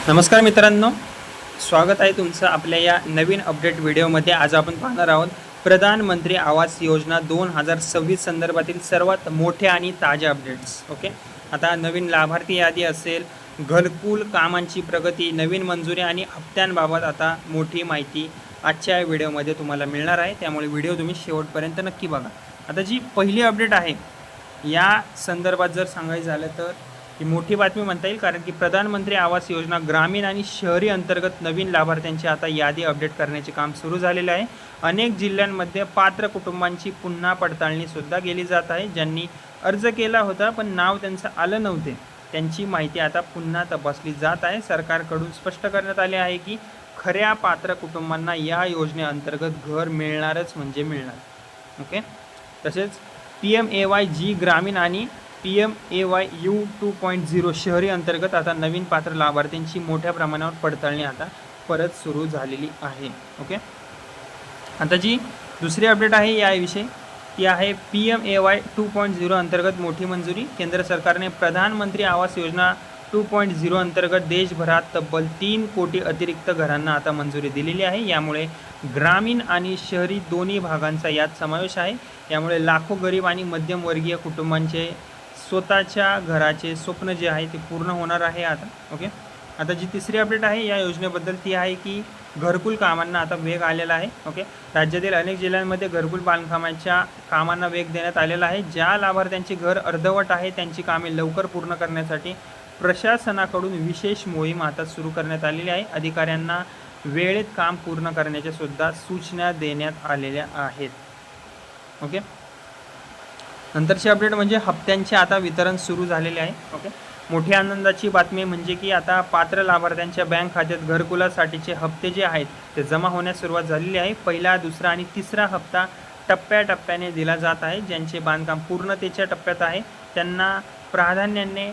नमस्कार मित्रांनो, स्वागत आहे तुमचं आपल्या या नवीन अपडेट व्हिडिओमध्ये। आज आपण पाहणार आहोत प्रधानमंत्री आवास योजना 2026 संदर्भातील सर्वात मोठे आणि ताजे अपडेट्स। ओके, आता नवीन लाभार्थी यादी असेल, घरकुल कामांची प्रगती, नवीन मंजुरी आणि हप्त्यांबाबत आता मोठी माहिती आजच्या व्हिडिओमध्ये तुम्हाला मिळणार आहे, त्यामुळे व्हिडिओ तुम्ही शेवटपर्यंत नक्की बघा। आता जी पहिली अपडेट आहे या संदर्भात जर सांगायचं झालं तर ही मोठी बातमी म्हणता येईल, कारण की प्रधानमंत्री आवास योजना ग्रामीण आणि शहरी अंतर्गत नवीन लाभार्थ्यांची आता यादी अपडेट करण्याचे काम सुरू झालेले आहे। अनेक जिल्ह्यांमध्ये पात्र कुटुंबांची पुन्हा पडताळणी सुद्धा केली जात आहे। ज्यांनी अर्ज केला होता पण नाव त्यांचं आलं नव्हते, त्यांची माहिती आता पुन्हा तपासली जात आहे। सरकारकडून स्पष्ट करण्यात आले आहे की खऱ्या पात्र कुटुंबांना या योजनेअंतर्गत घर मिळणारच म्हणजे मिळणार। ओके, तसेच PMAY-G ग्रामीण आणि PMAY-U 2.0 शहरी अंतर्गत आता नवीन पात्र लाभार्थ्यांची मोठ्या प्रमाणावर पडताळणी आता परत सुरू झालेली आहे। ओके, आता जी दुसरी अपडेट आहे याविषयी ती आहे PMAY 2.0 अंतर्गत मोठी मंजुरी। केंद्र सरकारने प्रधानमंत्री आवास योजना 2.0 अंतर्गत देशभरात तब्बल 3 कोटी अतिरिक्त घरांना आता मंजुरी दिलेली आहे। यामुळे ग्रामीण आणि शहरी दोन्ही भागांचा यात समावेश आहे। यामुळे लाखो गरीब आणि मध्यमवर्गीय कुटुंबांचे स्वतःच्या घराचे स्वप्न जे आहे ते पूर्ण होणार आहे आता। ओके, आता जी तिसरी अपडेट आहे या योजनेबद्दल ती आहे की घरकुल कामांना आता वेग आलेला आहे। ओके, राज्यातील अनेक जिल्ह्यांमध्ये घरकुल बांधकामाच्या कामांना वेग देण्यात आलेला आहे। ज्या लाभार्थ्यांचे घर अर्धवट आहे त्यांची कामे लवकर पूर्ण करण्यासाठी प्रशासनाकडून विशेष मोहीम आता सुरू करण्यात आलेली आहे। अधिकाऱ्यांना वेळेत काम पूर्ण करण्याच्या सुद्धा सूचना देण्यात आलेल्या आहेत। ओके, नंतरची अपडेट म्हणजे हप्त्यांचे आता वितरण सुरू झालेले आहे। ओके, मोठी आनंदाची बातमी म्हणजे की आता पात्र लाभार्थ्यांच्या बँक खात्यात घरकुलासाठीचे हप्ते जे आहेत ते जमा होण्यास सुरुवात झालेली आहे। पहिला, दुसरा आणि तिसरा हप्ता टप्प्याटप्प्याने दिला जात आहे। ज्यांचे बांधकाम पूर्णतेच्या टप्प्यात आहे त्यांना प्राधान्याने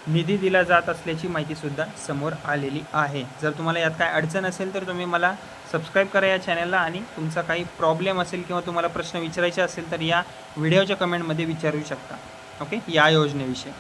निधी दिला जात असल्याची माहितीसुद्धा समोर आलेली आहे। जर तुम्हाला यात काय अडचण असेल तर तुम्ही मला सबस्क्राईब करा या चॅनलला, आणि तुमचा काही प्रॉब्लेम असेल किंवा तुम्हाला प्रश्न विचारायचे असेल तर या व्हिडिओच्या कमेंटमध्ये विचारू शकता। ओके, या योजनेविषयी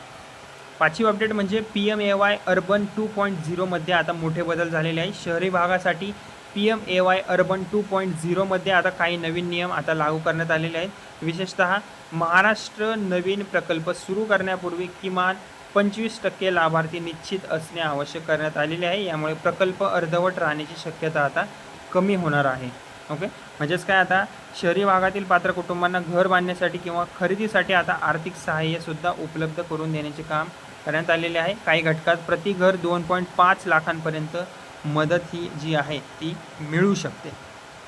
पाचवी अपडेट म्हणजे PMAY अर्बन 2.0 मध्ये आता मोठे बदल झालेले आहे। शहरी भागासाठी PMAY अर्बन 2.0 मध्ये आता काही नवीन नियम आता लागू करण्यात आलेले आहेत। विशेषतः महाराष्ट्र नवीन प्रकल्प सुरू करण्यापूर्वी किमान 25% लाभार्थी निश्चित असणे आवश्यक करण्यात आलेले आहे। यामुळे प्रकल्प अर्धवट राहण्याची शक्यता आता कमी होणार आहे। ओके, म्हणजेच काय, आता शहरी भागातील पात्र कुटुंबांना घर बांधण्यासाठी किंवा खरेदीसाठी आता आर्थिक सहाय्यसुद्धा उपलब्ध करून देण्याचे काम करण्यात आलेले आहे। काही घटकात प्रति घर 2.5 लाखांपर्यंत मदत ही जी आहे ती मिळू शकते।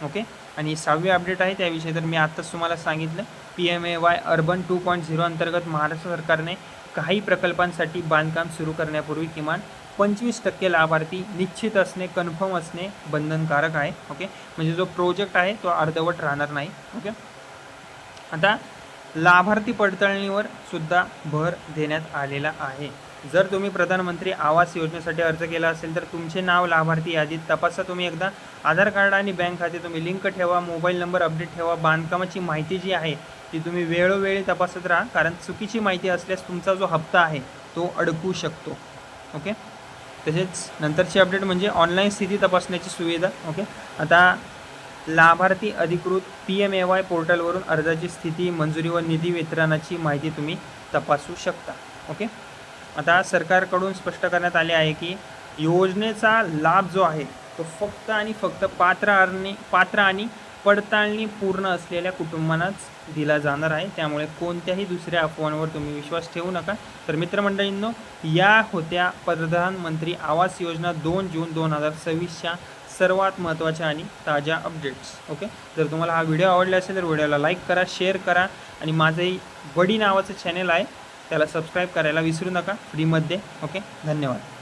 ओके, आणि सहावी अपडेट आहे त्याविषयी तर मी आत्ताच तुम्हाला सांगितलं। PMAY अर्बन 2.0 अंतर्गत महाराष्ट्र सरकारने काही प्रकल्पांसाठी बांधकाम सुरू करण्यापूर्वी किमान 25% लाभार्थी निश्चित असणे, कन्फर्म असणे बंधनकारक आहे। ओके, म्हणजे जो प्रोजेक्ट आहे तो अर्धवट राहणार नाही। ओके, आता लाभार्थी पडताळणीवर सुद्धा भर देण्यात आलेला आहे। जर तुम्ही प्रधानमंत्री आवास योजनेसाठी अर्ज केला असेल तर तुमचे नाव लाभार्थी यादीत तपासा। तुम्ही एकदा आधार कार्ड आणि बँक खाते तुम्ही लिंक ठेवा, मोबाईल नंबर अपडेट ठेवा, बांधकामाची माहिती जी आहे ती तुम्ही वेळोवेळी तपासत राहा, कारण चुकीची माहिती असल्यास तुमचा जो हप्ता आहे तो अडकू शकतो। ओके, तसेच नंतरची अपडेट म्हणजे ऑनलाईन स्थिती तपासण्याची सुविधा। ओके, आता लाभार्थी अधिकृत PMAY पोर्टलवरून अर्जाची स्थिती, मंजुरी व निधी वितरणाची माहिती तुम्ही तपासू शकता। ओके, आता सरकारकडून स्पष्ट करण्यात आले आहे की योजनेचा लाभ जो आहे तो फक्त आणि फक्त पात्र आणि पडताळणी पूर्ण असलेल्या कुटुंबांनाच दिला जाणार आहे। त्यामुळे कोणत्याही दुसऱ्या अफवांवर तुम्ही विश्वास ठेवू नका। तर मित्रमंडळींनो, या होत्या प्रधानमंत्री आवास योजना 2 जून 2026च्या सर्वात महत्त्वाच्या आणि ताज्या अपडेट्स। ओके, जर तुम्हाला हा व्हिडिओ आवडला असेल तर व्हिडिओला लाईक करा, शेअर करा, आणि माझंही बडी नावाचं चॅनल आहे त्याला सबस्क्राईब करायला विसरू नका फ्रीमध्ये। ओके, धन्यवाद।